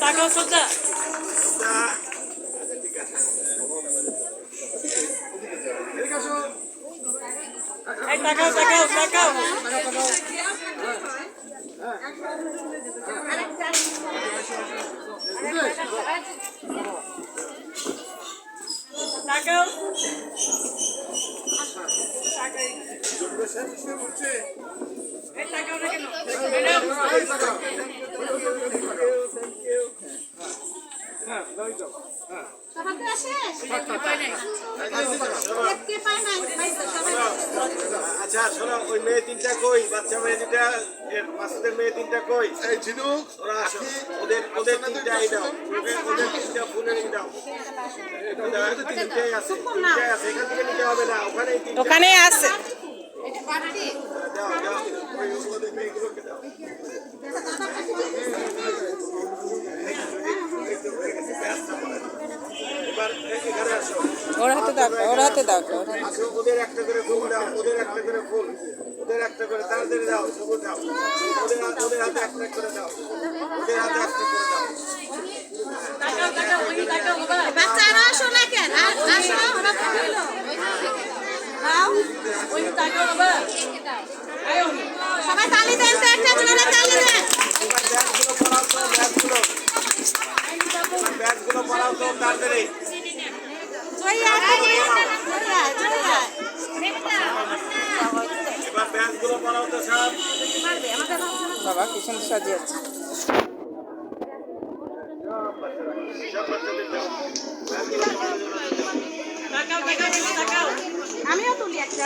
টাকা সোজা টাকাও টাকাও টাকাও টাকাও আচ্ছা শোনো ওই মেয়ে তিনটা কই বাচ্চা মেয়ে দুটা মাসুদের মেয়ে তিনটা কই এই ঝিনুক ওরা আসো ওদের তিনটাই দাও ওদের তিনটা ফুলের দাও তিনটাই আছে এখান থেকে নিতে হবে না ওখানেই আছে দাও দাও ওদের মেয়েগুলোকে দাও ওর হাতে দাও ওদের একটা করে ফুল দাও ওদের একটা করে ফুল ওদের একটা করে তাড়াতাড়ি দাও সবুজ দাও ওদের হাতে একটা করে দাও ওদের হাতে একটা করে দাও বাচ্চারা আসো না কেন আসো ওরা ফুল দাও ওই টাকাও বাবা সবাই তালি দেন তো একটা জোরে তালি দেন ব্যাগগুলো পড়াও তো তাড়াতাড়ি জয়া এবার ব্যাগগুলো পড়াও তো সব বাবা কি সুন্দর সাজিয়েছে আমিও তুলি একটা